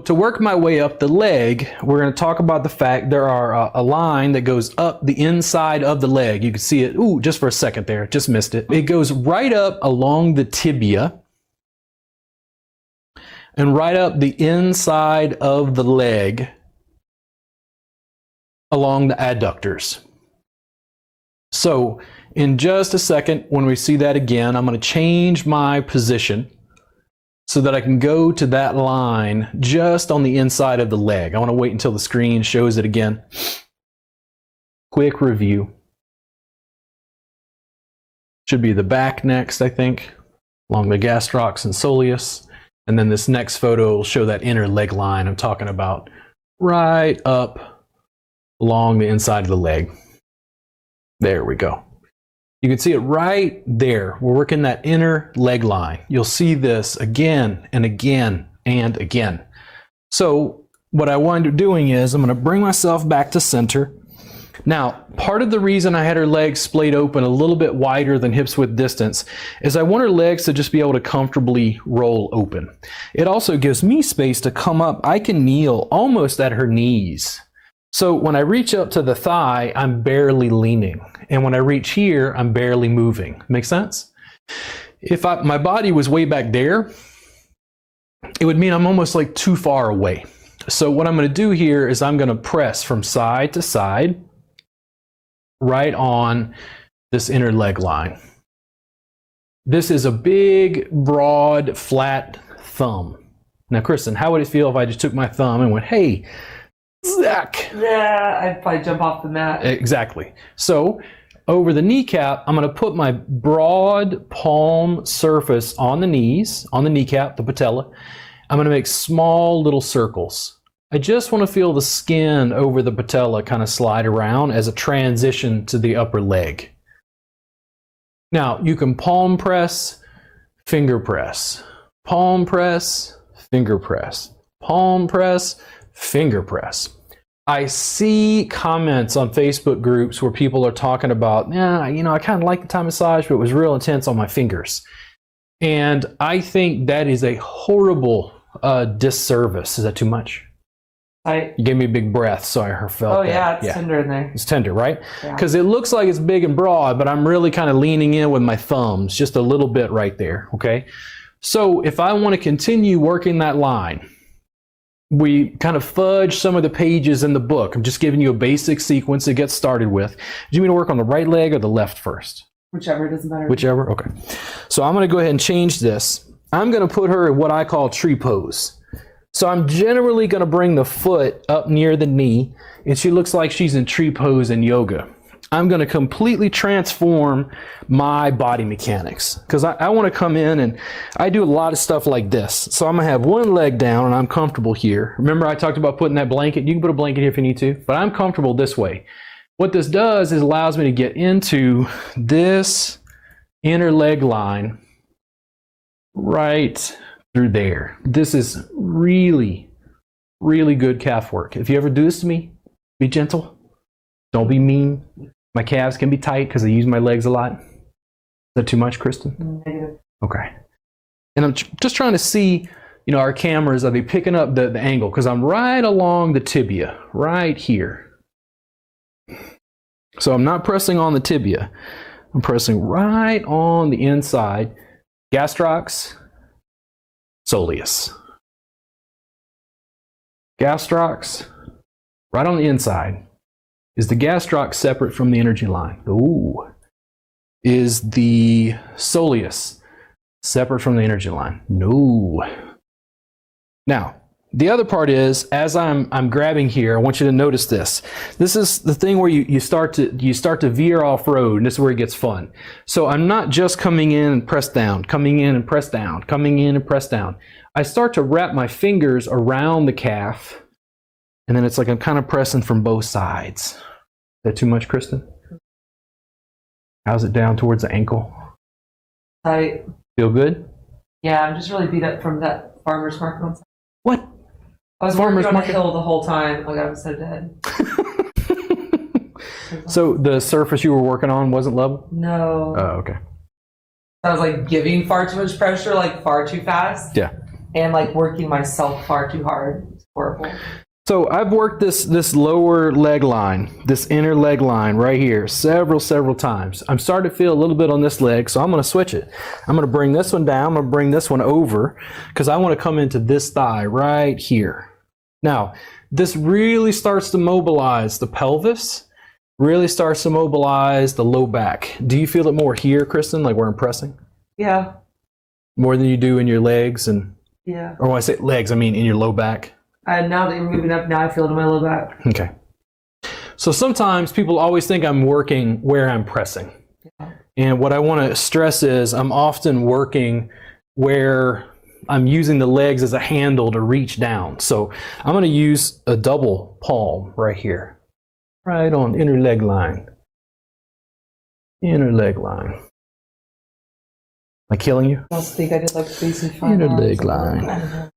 to work my way up the leg, we're going to talk about the fact there are a line that goes up the inside of the leg. You can see it, ooh, just for a second there, just missed it. It goes right up along the tibia and right up the inside of the leg along the adductors. So in just a second, when we see that again, I'm going to change my position so that I can go to that line just on the inside of the leg. I want to wait until the screen shows it again. Quick review. Should be the back next, I think, along the gastrocs and soleus. And then this next photo will show that inner leg line I'm talking about, right up along the inside of the leg. There we go. You can see it right there. We're working that inner leg line. You'll see this again and again and again. So what I wind up doing is I'm going to bring myself back to center. Now, part of the reason I had her legs splayed open a little bit wider than hips width distance is I want her legs to just be able to comfortably roll open. It also gives me space to come up. I can kneel almost at her knees. So when I reach up to the thigh, I'm barely leaning. And when I reach here, I'm barely moving. Make sense? If my body was way back there, it would mean I'm almost like too far away. So what I'm going to do here is I'm going to press from side to side, right on this inner leg line. This is a big, broad, flat thumb. Now, Kristen, how would it feel if I just took my thumb and went, hey, Zach? Yeah, I'd probably jump off the mat. Exactly. So over the kneecap, I'm going to put my broad palm surface on the knees, on the kneecap, the patella. I'm going to make small little circles. I just want to feel the skin over the patella kind of slide around as a transition to the upper leg. Now, you can palm press, finger press, palm press, finger press, palm press, finger press. I see comments on Facebook groups where people are talking about, yeah, you know, I kind of like the Thai massage, but it was real intense on my fingers. And I think that is a horrible disservice. Is that too much? You gave me a big breath, so I felt that. Yeah, it's tender in there. It's tender, right? Because it looks like it's big and broad, but I'm really kind of leaning in with my thumbs, just a little bit right there, okay? So if I want to continue working that line, we kind of fudge some of the pages in the book. I'm just giving you a basic sequence to get started with. Do you mean to work on the right leg or the left first? Whichever, doesn't matter. Whichever? Okay. So I'm going to go ahead and change this. I'm going to put her in what I call tree pose. So I'm generally going to bring the foot up near the knee, and she looks like she's in tree pose in yoga. I'm going to completely transform my body mechanics because I want to come in and I do a lot of stuff like this. So I'm going to have one leg down and I'm comfortable here. Remember I talked about putting that blanket? You can put a blanket here if you need to, but I'm comfortable this way. What this does is allows me to get into this inner leg line right through there. This is really, really good calf work. If you ever do this to me, be gentle. Don't be mean. My calves can be tight because I use my legs a lot. Is that too much, Kristen? Negative. Okay. And I'm just trying to see, you know, our cameras, are they picking up the angle? Because I'm right along the tibia, right here. So I'm not pressing on the tibia. I'm pressing right on the inside. Gastrocs, soleus. Gastrocs, right on the inside. Is the gastroc separate from the energy line? Ooh. Is the soleus separate from the energy line? No. Now, the other part is, as I'm grabbing here, I want you to notice this. This is the thing where you start to veer off road, and this is where it gets fun. So I'm not just coming in and press down, coming in and press down, coming in and press down. I start to wrap my fingers around the calf, and then it's like I'm kind of pressing from both sides. Is that too much, Kristen? How's it down towards the ankle? Tight. Feel good? Yeah, I'm just really beat up from that farmer's market on Saturday. What? I was Farmer's working on a market? hill the whole time. Like, I was so dead. So the surface you were working on wasn't level? No. Oh, okay. I was like giving far too much pressure, like far too fast. Yeah. And like working myself far too hard. horrible. So I've worked this lower leg line, this inner leg line right here several times. I'm starting to feel a little bit on this leg, so I'm going to switch it. I'm going to bring this one down. I'm going to bring this one over because I want to come into this thigh right here. Now, this really starts to mobilize the pelvis, really starts to mobilize the low back. Do you feel it more here, Kristen, like where I'm pressing? Yeah. More than you do in your legs? Yeah. Or when I say legs, I mean in your low back. Now that you're moving up, now I feel it in my low back. Okay. So sometimes people always think I'm working where I'm pressing. Yeah. And what I want to stress is I'm often working where I'm using the legs as a handle to reach down. So I'm going to use a double palm right here, right on inner leg line. Inner leg line. Am I killing you? I also think I did like basic Inner leg line.